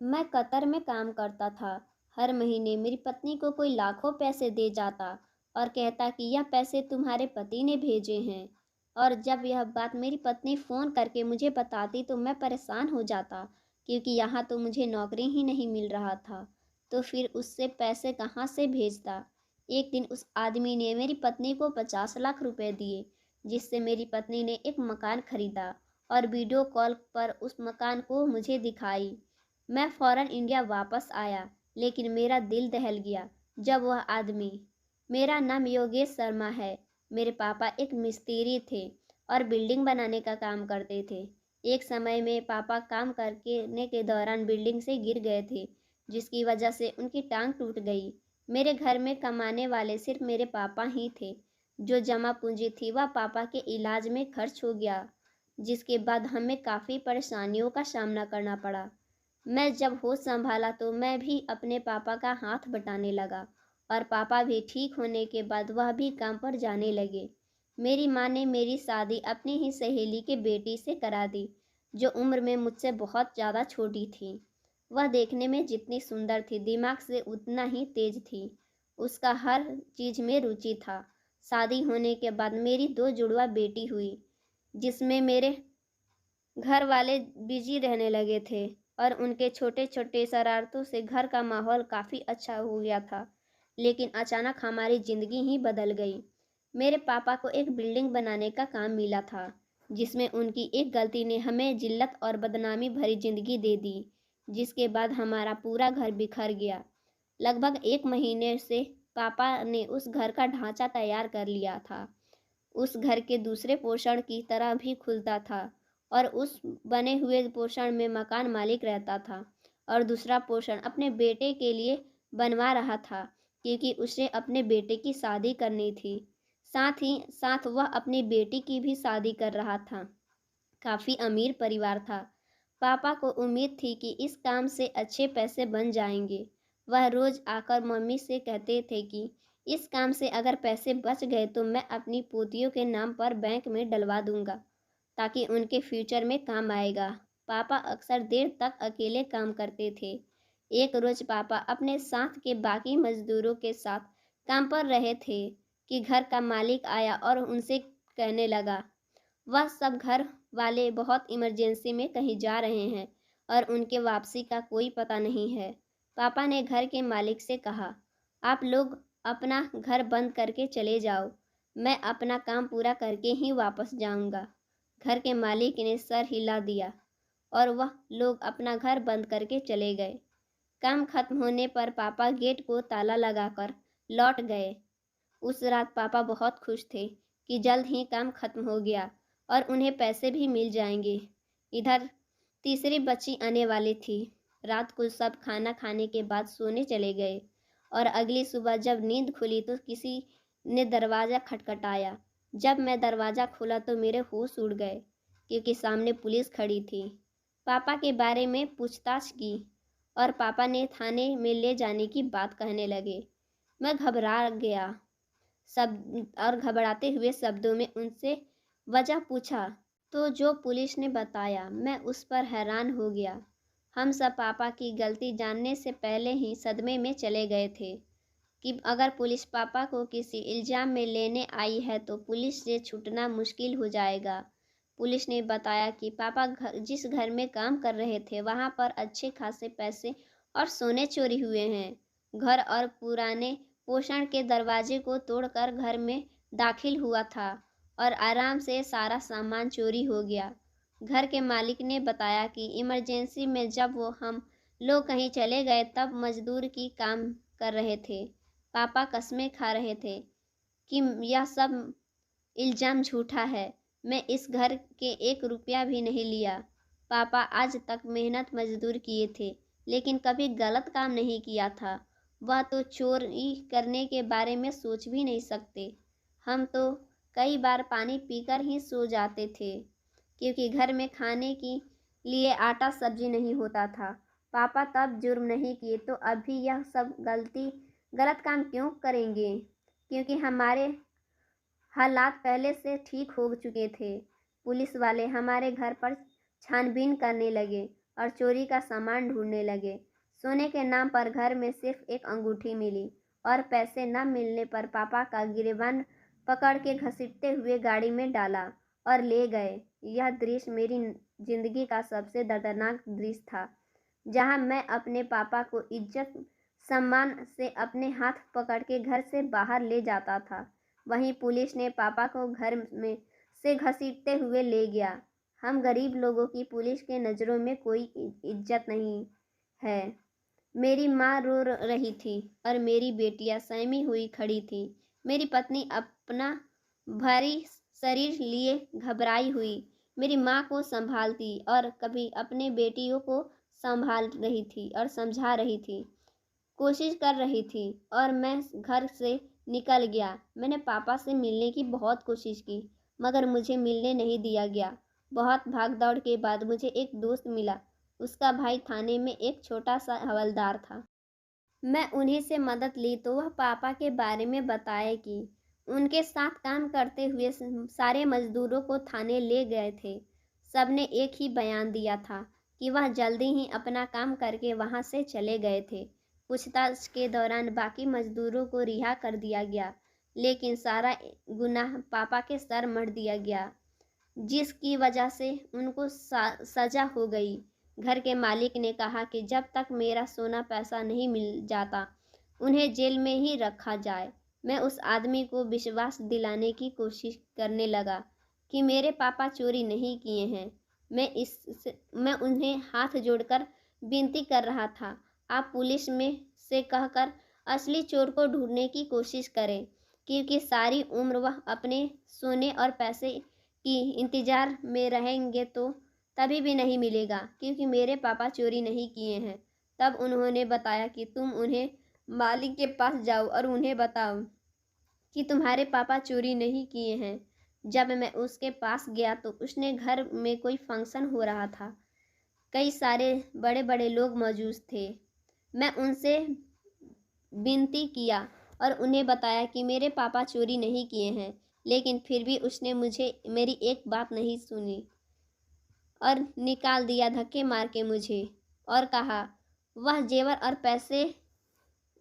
मैं कतर में काम करता था। हर महीने मेरी पत्नी को कोई लाखों पैसे दे जाता और कहता कि यह पैसे तुम्हारे पति ने भेजे हैं। और जब यह बात मेरी पत्नी फ़ोन करके मुझे बताती तो मैं परेशान हो जाता, क्योंकि यहाँ तो मुझे नौकरी ही नहीं मिल रहा था। तो फिर उससे पैसे कहाँ से भेजता। एक दिन उस आदमी ने मेरी पत्नी को 50 लाख रुपए दिए, जिससे मेरी पत्नी ने एक मकान खरीदा और वीडियो कॉल पर उस मकान को मुझे दिखाई। मैं फ़ौरन इंडिया वापस आया, लेकिन मेरा दिल दहल गया जब वह आदमी, मेरा नाम योगेश शर्मा है, मेरे पापा एक मिस्त्री थे और बिल्डिंग बनाने का काम करते थे। एक समय में पापा काम करने के दौरान बिल्डिंग से गिर गए थे, जिसकी वजह से उनकी टांग टूट गई। मेरे घर में कमाने वाले सिर्फ मेरे पापा ही थे। जो जमा पूंजी थी वह पापा के इलाज में खर्च हो गया, जिसके बाद हमें काफ़ी परेशानियों का सामना करना पड़ा। मैं जब होश संभाला तो मैं भी अपने पापा का हाथ बटाने लगा और पापा भी ठीक होने के बाद वह भी काम पर जाने लगे। मेरी माँ ने मेरी शादी अपनी ही सहेली के बेटी से करा दी, जो उम्र में मुझसे बहुत ज़्यादा छोटी थी। वह देखने में जितनी सुंदर थी, दिमाग से उतना ही तेज थी। उसका हर चीज़ में रुचि था। शादी होने के बाद मेरी 2 जुड़वा बेटी हुई, जिसमें मेरे घर वाले बिजी रहने लगे थे और उनके छोटे-छोटे शरारतों से घर का माहौल काफ़ी अच्छा हो गया था। लेकिन अचानक हमारी ज़िंदगी ही बदल गई। मेरे पापा को एक बिल्डिंग बनाने का काम मिला था, जिसमें उनकी एक गलती ने हमें जिल्लत और बदनामी भरी ज़िंदगी दे दी, जिसके बाद हमारा पूरा घर बिखर गया। लगभग 1 महीने से पापा ने उस घर का ढाँचा तैयार कर लिया था। उस घर के दूसरे पोर्शन की तरह भी खुलता था और उस बने हुए पोर्शन में मकान मालिक रहता था और दूसरा पोर्शन अपने बेटे के लिए बनवा रहा था, क्योंकि उसे अपने बेटे की शादी करनी थी। साथ ही साथ वह अपनी बेटी की भी शादी कर रहा था। काफ़ी अमीर परिवार था। पापा को उम्मीद थी कि इस काम से अच्छे पैसे बन जाएंगे। वह रोज़ आकर मम्मी से कहते थे कि इस काम से अगर पैसे बच गए तो मैं अपनी पोतियों के नाम पर बैंक में डलवा दूंगा, ताकि उनके फ्यूचर में काम आएगा। पापा अक्सर देर तक अकेले काम करते थे। एक रोज़ पापा अपने साथ के बाकी मजदूरों के साथ काम पर रहे थे कि घर का मालिक आया और उनसे कहने लगा, वह सब घर वाले बहुत इमरजेंसी में कहीं जा रहे हैं और उनके वापसी का कोई पता नहीं है। पापा ने घर के मालिक से कहा, आप लोग अपना घर बंद करके चले जाओ, मैं अपना काम पूरा करके ही वापस जाऊंगा। घर के मालिक ने सर हिला दिया और वह लोग अपना घर बंद करके चले गए। काम खत्म होने पर पापा गेट को ताला लगाकर लौट गए। उस रात पापा बहुत खुश थे कि जल्द ही काम खत्म हो गया और उन्हें पैसे भी मिल जाएंगे। इधर तीसरी बच्ची आने वाली थी। रात को सब खाना खाने के बाद सोने चले गए और अगली सुबह जब नींद खुली तो किसी ने दरवाज़ा खटखटाया। जब मैं दरवाज़ा खोला तो मेरे होश उड़ गए, क्योंकि सामने पुलिस खड़ी थी। पापा के बारे में पूछताछ की और पापा ने थाने में ले जाने की बात कहने लगे। मैं घबरा गया सब और घबराते हुए शब्दों में उनसे वजह पूछा, तो जो पुलिस ने बताया मैं उस पर हैरान हो गया। हम सब पापा की गलती जानने से पहले ही सदमे में चले गए थे कि अगर पुलिस पापा को किसी इल्ज़ाम में लेने आई है तो पुलिस से छूटना मुश्किल हो जाएगा। पुलिस ने बताया कि पापा जिस घर में काम कर रहे थे वहाँ पर अच्छे खासे पैसे और सोने चोरी हुए हैं। घर और पुराने पोषण के दरवाजे को तोड़कर घर में दाखिल हुआ था और आराम से सारा सामान चोरी हो गया। घर के मालिक ने बताया कि इमरजेंसी में जब वो हम लोग कहीं चले गए तब मजदूर की काम कर रहे थे। पापा कस्में खा रहे थे कि यह सब इल्ज़ाम झूठा है, मैं इस घर के 1 रुपया भी नहीं लिया। पापा आज तक मेहनत मजदूर किए थे, लेकिन कभी गलत काम नहीं किया था। वह तो चोरी करने के बारे में सोच भी नहीं सकते। हम तो कई बार पानी पीकर ही सो जाते थे, क्योंकि घर में खाने के लिए आटा सब्जी नहीं होता था। पापा तब जुर्म नहीं किए तो अभी यह सब गलत काम क्यों करेंगे? क्योंकि हमारे हालात पहले से ठीक हो चुके थे। पुलिस वाले हमारे घर पर छानबीन करने लगे और चोरी का सामान ढूंढने लगे। सोने के नाम पर घर में सिर्फ एक अंगूठी मिली और पैसे न मिलने पर पापा का गिरबान पकड़ के घसीटते हुए गाड़ी में डाला और ले गए। यह दृश्य मेरी जिंदगी का सबसे दर्दनाक दृश्य था, जहां मैं अपने पापा को इज्जत सम्मान से अपने हाथ पकड़ के घर से बाहर ले जाता था, वहीं पुलिस ने पापा को घर में से घसीटते हुए ले गया। हम गरीब लोगों की पुलिस के नज़रों में कोई इज्जत नहीं है। मेरी माँ रो रही थी और मेरी बेटियां सहमी हुई खड़ी थी। मेरी पत्नी अपना भारी शरीर लिए घबराई हुई मेरी माँ को संभालती और कभी अपने बेटियों को संभाल रही थी और समझा रही थी, कोशिश कर रही थी। और मैं घर से निकल गया। मैंने पापा से मिलने की बहुत कोशिश की, मगर मुझे मिलने नहीं दिया गया। बहुत भाग दौड़ के बाद मुझे एक दोस्त मिला। उसका भाई थाने में एक छोटा सा हवलदार था। मैं उन्हीं से मदद ली तो वह पापा के बारे में बताए कि उनके साथ काम करते हुए सारे मजदूरों को थाने ले गए थे। सबने एक ही बयान दिया था कि वह जल्दी ही अपना काम करके वहां से चले गए थे। पूछताछ के दौरान बाकी मजदूरों को रिहा कर दिया गया, लेकिन सारा गुनाह पापा के सर मढ़ दिया गया, जिसकी वजह से उनको सजा हो गई। घर के मालिक ने कहा कि जब तक मेरा सोना पैसा नहीं मिल जाता, उन्हें जेल में ही रखा जाए। मैं उस आदमी को विश्वास दिलाने की कोशिश करने लगा कि मेरे पापा चोरी नहीं किए हैं। मैं उन्हें हाथ जोड़कर विनती कर रहा था, आप पुलिस में से कहकर असली चोर को ढूंढने की कोशिश करें, क्योंकि सारी उम्र वह अपने सोने और पैसे की इंतज़ार में रहेंगे तो तभी भी नहीं मिलेगा, क्योंकि मेरे पापा चोरी नहीं किए हैं। तब उन्होंने बताया कि तुम उन्हें मालिक के पास जाओ और उन्हें बताओ कि तुम्हारे पापा चोरी नहीं किए हैं। जब मैं उसके पास गया तो उसने घर में कोई फंक्शन हो रहा था। कई सारे बड़े बड़े लोग मौजूद थे। मैं उनसे विनती किया और उन्हें बताया कि मेरे पापा चोरी नहीं किए हैं, लेकिन फिर भी उसने मुझे मेरी एक बात नहीं सुनी और निकाल दिया धक्के मार के मुझे, और कहा वह जेवर और पैसे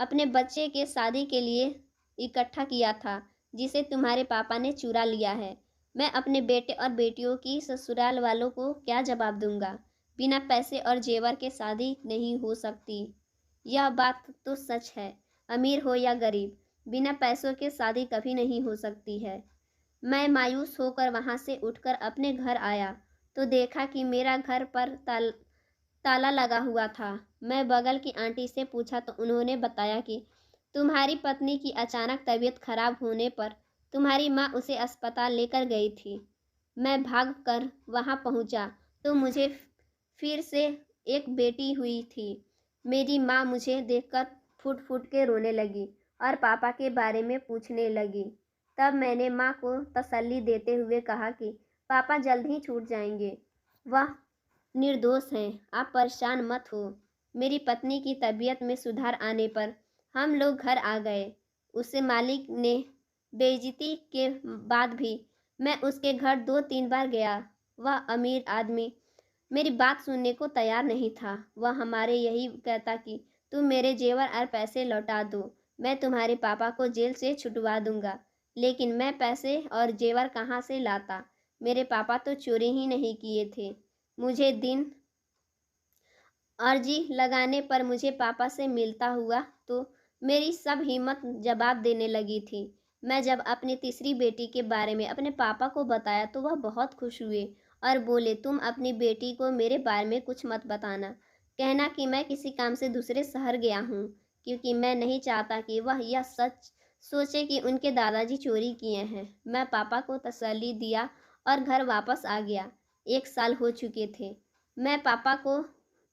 अपने बच्चे के शादी के लिए इकट्ठा किया था, जिसे तुम्हारे पापा ने चुरा लिया है। मैं अपने बेटे और बेटियों की ससुराल वालों को क्या जवाब दूंगा? बिना पैसे और जेवर के शादी नहीं हो सकती। यह बात तो सच है, अमीर हो या गरीब, बिना पैसों के शादी कभी नहीं हो सकती है। मैं मायूस होकर वहां से उठकर अपने घर आया तो देखा कि मेरा घर पर ताला लगा हुआ था। मैं बगल की आंटी से पूछा तो उन्होंने बताया कि तुम्हारी पत्नी की अचानक तबीयत खराब होने पर तुम्हारी माँ उसे अस्पताल लेकर गई थी। मैं भाग कर वहाँ पहुँचा तो मुझे फिर से एक बेटी हुई थी। मेरी माँ मुझे देखकर फूट फूट के रोने लगी और पापा के बारे में पूछने लगी। तब मैंने माँ को तसल्ली देते हुए कहा कि पापा जल्द ही छूट जाएंगे, वह निर्दोष हैं, आप परेशान मत हो। मेरी पत्नी की तबीयत में सुधार आने पर हम लोग घर आ गए। उससे मालिक ने बेइज्जती के बाद भी मैं उसके घर 2-3 बार गया। वह अमीर आदमी मेरी बात सुनने को तैयार नहीं था। वह हमारे यही कहता कि तुम मेरे जेवर और पैसे लौटा दो, मैं तुम्हारे पापा को जेल से छुटवा दूंगा। लेकिन मैं पैसे और जेवर कहाँ से लाता? मेरे पापा तो चोरी ही नहीं किए थे। मुझे दिन अर्जी लगाने पर मुझे पापा से मिलता हुआ तो मेरी सब हिम्मत जवाब देने लगी थी। मैं जब अपनी तीसरी बेटी के बारे में अपने पापा को बताया तो वह बहुत खुश हुए और बोले, तुम अपनी बेटी को मेरे बारे में कुछ मत बताना, कहना कि मैं किसी काम से दूसरे शहर गया हूँ, क्योंकि मैं नहीं चाहता कि वह यह सच सोचे कि उनके दादाजी चोरी किए हैं। मैं पापा को तसल्ली दिया और घर वापस आ गया। 1 साल हो चुके थे। मैं पापा को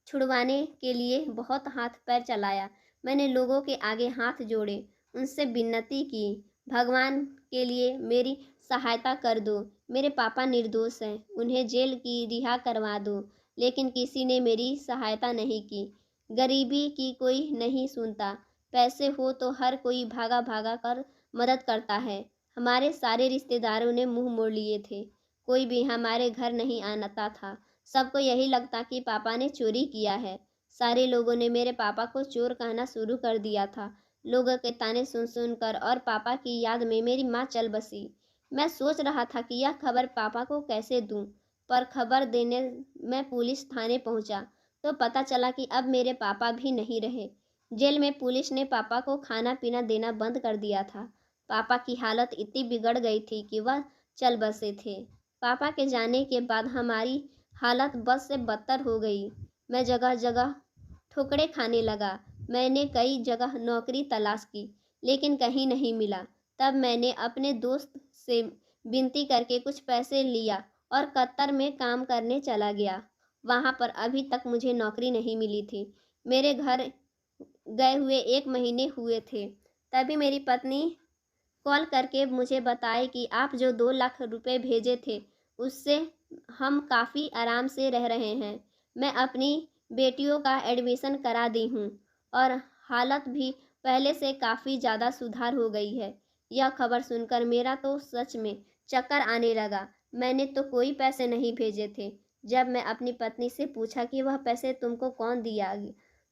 छुड़वाने के लिए बहुत हाथ पैर चलाया। मैंने लोगों के आगे हाथ जोड़े, उनसे विनती की, भगवान के लिए मेरी सहायता कर दो। मेरे पापा निर्दोष हैं, उन्हें जेल की रिहा करवा दो। लेकिन किसी ने मेरी सहायता नहीं की। गरीबी की कोई नहीं सुनता। पैसे हो तो हर कोई भागा भागा कर मदद करता है। हमारे सारे रिश्तेदारों ने मुंह मोड़ लिए थे। कोई भी हमारे घर नहीं आता था। सबको यही लगता कि पापा ने चोरी किया है। सारे लोगों ने मेरे पापा को चोर कहना शुरू कर दिया था। लोगों के ताने सुन सुनकर और पापा की याद में मेरी माँ चल बसी। मैं सोच रहा था कि यह खबर पापा को कैसे दूं, पर खबर देने मैं पुलिस थाने पहुंचा तो पता चला कि अब मेरे पापा भी नहीं रहे। जेल में पुलिस ने पापा को खाना पीना देना बंद कर दिया था। पापा की हालत इतनी बिगड़ गई थी कि वह चल बसे थे। पापा के जाने के बाद हमारी हालत बद से बदतर हो गई। मैं जगह जगह ठोकरें खाने लगा। मैंने कई जगह नौकरी तलाश की, लेकिन कहीं नहीं मिला। तब मैंने अपने दोस्त से विनती करके कुछ पैसे लिया और कतर में काम करने चला गया। वहाँ पर अभी तक मुझे नौकरी नहीं मिली थी। मेरे घर गए हुए 1 महीने हुए थे। तभी मेरी पत्नी कॉल करके मुझे बताए कि आप जो 2 लाख रुपए भेजे थे, उससे हम काफ़ी आराम से रह रहे हैं। मैं अपनी बेटियों का एडमिशन करा दी हूँ और हालत भी पहले से काफ़ी ज़्यादा सुधार हो गई है। यह खबर सुनकर मेरा तो सच में चक्कर आने लगा। मैंने तो कोई पैसे नहीं भेजे थे। जब मैं अपनी पत्नी से पूछा कि वह पैसे तुमको कौन दिया,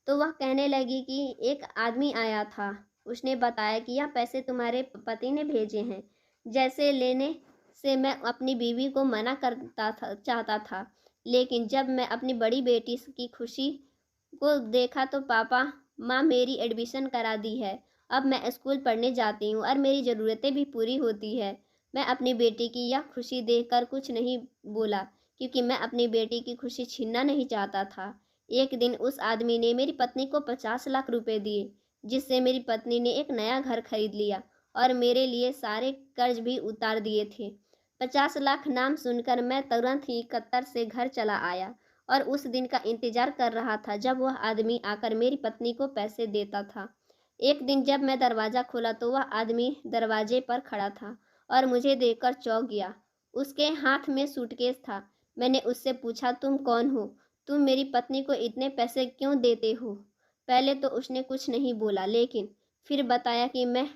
तो वह कहने लगी कि एक आदमी आया था। उसने बताया कि यह पैसे तुम्हारे पति ने भेजे हैं। जैसे लेने से मैं अपनी बीवी को मना करता था चाहता था, लेकिन जब मैं अपनी बड़ी बेटी की खुशी को देखा तो पापा, माँ मेरी एडमिशन करा दी है। अब मैं स्कूल पढ़ने जाती हूँ और मेरी ज़रूरतें भी पूरी होती है। मैं अपनी बेटी की यह खुशी देखकर कुछ नहीं बोला, क्योंकि मैं अपनी बेटी की खुशी छीनना नहीं चाहता था। एक दिन उस आदमी ने मेरी पत्नी को 50 लाख रुपए दिए, जिससे मेरी पत्नी ने एक नया घर खरीद लिया और मेरे लिए सारे कर्ज भी उतार दिए थे। 50 लाख नाम सुनकर मैं तुरंत ही कतर से घर चला आया और उस दिन का इंतजार कर रहा था जब वह आदमी आकर मेरी पत्नी को पैसे देता था। एक दिन जब मैं दरवाज़ा खोला तो वह आदमी दरवाजे पर खड़ा था और मुझे देखकर चौंक गया। उसके हाथ में सूटकेस था। मैंने उससे पूछा, तुम कौन हो? तुम मेरी पत्नी को इतने पैसे क्यों देते हो? पहले तो उसने कुछ नहीं बोला, लेकिन फिर बताया कि मैं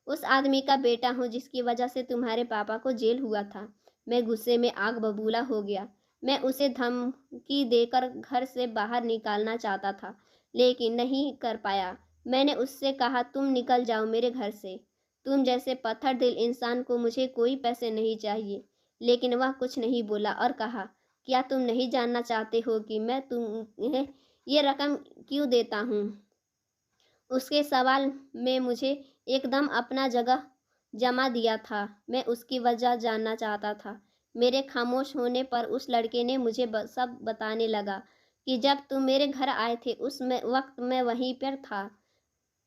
उस आदमी का बेटा हूँ जिसकी वजह से तुम्हारे पापा को जेल हुआ था। मैं गुस्से में आग बबूला हो गया। मैं उसे धमकी देकर घर से बाहर निकालना चाहता था, लेकिन नहीं कर पाया। मैंने उससे कहा, तुम निकल जाओ मेरे घर से। तुम जैसे पत्थर दिल इंसान को मुझे कोई पैसे नहीं चाहिए। लेकिन वह कुछ नहीं बोला और कहा, क्या तुम नहीं जानना चाहते हो कि मैं तुम्हें ये रकम क्यों देता हूँ? उसके सवाल में मुझे एकदम अपना जगह जमा दिया था। मैं उसकी वजह जानना चाहता था। मेरे खामोश होने पर उस लड़के ने मुझे सब बताने लगा कि जब तुम मेरे घर आए थे वक्त मैं वहीं पर था।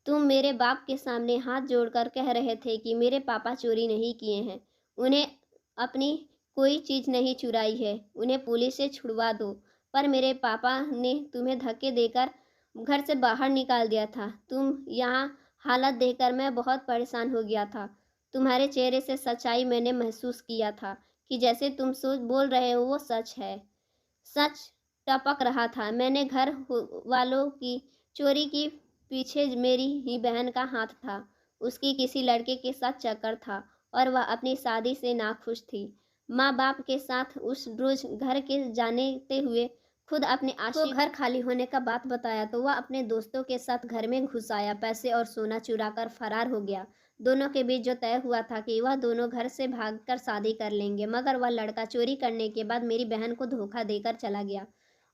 तुम मेरे बाप के सामने हाथ जोड़कर कह रहे थे कि मेरे पापा चोरी नहीं किए हैं। उन्हें अपनी कोई चीज़ नहीं चुराई है। उन्हें पुलिस से छुड़वा दो। पर मेरे पापा ने तुम्हें धक्के देकर घर से बाहर निकाल दिया था। तुम यहाँ हालत देखकर मैं बहुत परेशान हो गया था। तुम्हारे चेहरे से सच्चाई मैंने महसूस किया था कि जैसे तुम सोच बोल रहे हो वो सच है। सच टपक रहा था। मैंने वालों की चोरी की पीछे मेरी ही बहन का हाथ था। उसकी किसी लड़के के साथ चक्कर था और वह अपनी शादी से नाखुश थी। माँ बाप के साथ उस रोज घर के जाने हुए खुद अपने आशिक को घर खाली होने का बात बताया तो वह अपने दोस्तों के साथ घर में घुस आया, पैसे और सोना चुरा कर फरार हो गया। दोनों के बीच जो तय हुआ था कि वह दोनों घर से भागकर शादी कर लेंगे, मगर वह लड़का चोरी करने के बाद मेरी बहन को धोखा देकर चला गया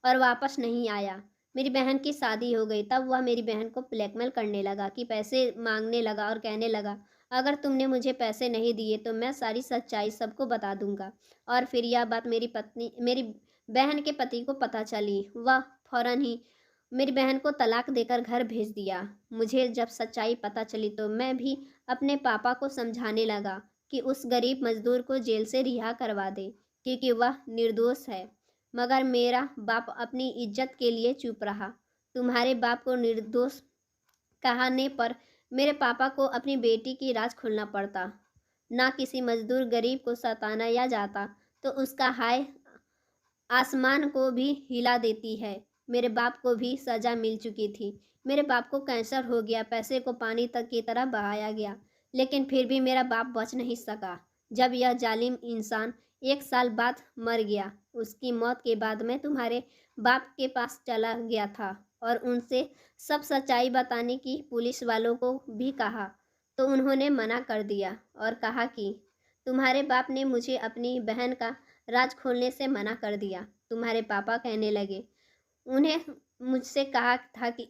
और वापस नहीं आया। मेरी बहन की शादी हो गई। तब वह मेरी बहन को ब्लैकमेल करने लगा कि पैसे मांगने लगा और कहने लगा, अगर तुमने मुझे पैसे नहीं दिए तो मैं सारी सच्चाई सबको बता दूंगा। और फिर यह बात मेरी बहन के पति को पता चली। वह फौरन ही मेरी बहन को तलाक देकर घर भेज दिया। मुझे जब सच्चाई पता चली तो मैं भी अपने पापा को समझाने लगा कि उस गरीब मजदूर को जेल से रिहा करवा दे, क्योंकि वह निर्दोष है। मगर मेरा बाप अपनी इज्जत के लिए चुप रहा। तुम्हारे बाप को निर्दोष कहने पर मेरे पापा को अपनी बेटी की राज खोलना पड़ता। ना किसी मजदूर गरीब को सताना या जाता तो उसका हाय आसमान को भी हिला देती है। मेरे बाप को भी सज़ा मिल चुकी थी। मेरे बाप को कैंसर हो गया, पैसे को पानी तक की तरह बहाया गया, लेकिन फिर भी मेरा बाप बच नहीं सका। जब यह जालिम इंसान 1 साल बाद मर गया उसकी मौत के बाद मैं तुम्हारे बाप के पास चला गया था और उनसे सब सच्चाई बताने की पुलिस वालों को भी कहा, तो उन्होंने मना कर दिया और कहा कि तुम्हारे बाप ने मुझे अपनी बहन का राज खोलने से मना कर दिया। तुम्हारे पापा कहने लगे, उन्हें मुझसे कहा था कि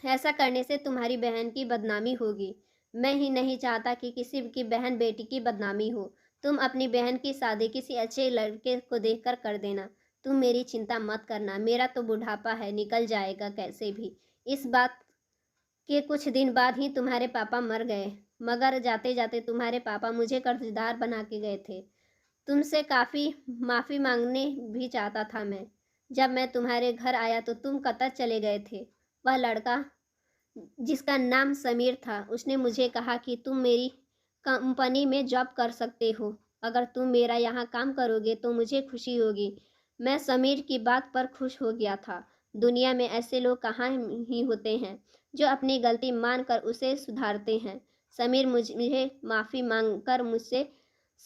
ऐसा करने से तुम्हारी बहन की बदनामी होगी। मैं ही नहीं चाहता कि किसी की बहन बेटी की बदनामी हो। तुम अपनी बहन की शादी किसी अच्छे लड़के को देखकर कर देना। तुम मेरी चिंता मत करना, मेरा तो बुढ़ापा है, निकल जाएगा कैसे भी। इस बात के कुछ दिन बाद ही तुम्हारे पापा मर गए, मगर जाते जाते तुम्हारे पापा मुझे कर्जदार बना के गए थे। तुमसे काफ़ी माफ़ी मांगने भी चाहता था मैं। जब मैं तुम्हारे घर आया तो तुम कतर चले गए थे। वह लड़का जिसका नाम समीर था, उसने मुझे कहा कि तुम मेरी कंपनी में जॉब कर सकते हो। अगर तुम मेरा यहाँ काम करोगे तो मुझे खुशी होगी। मैं समीर की बात पर खुश हो गया था। दुनिया में ऐसे लोग कहाँ ही होते हैं जो अपनी गलती मानकर उसे सुधारते हैं। समीर मुझे माफ़ी मांगकर मुझसे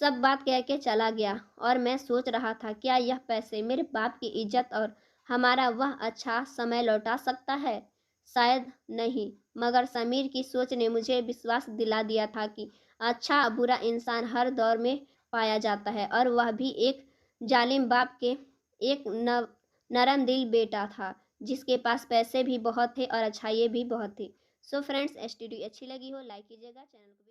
सब बात कह के चला गया और मैं सोच रहा था, क्या यह पैसे मेरे बाप की इज्जत और हमारा वह अच्छा समय लौटा सकता है? शायद नहीं, मगर समीर की सोच ने मुझे विश्वास दिला दिया था कि अच्छा बुरा इंसान हर दौर में पाया जाता है, और वह भी एक जालिम बाप के एक नरम दिल बेटा था जिसके पास पैसे भी बहुत थे और अच्छाइयाँ भी बहुत थी। सो फ्रेंड्स, स्टोरी अच्छी लगी हो लाइक कीजिएगा, चैनल को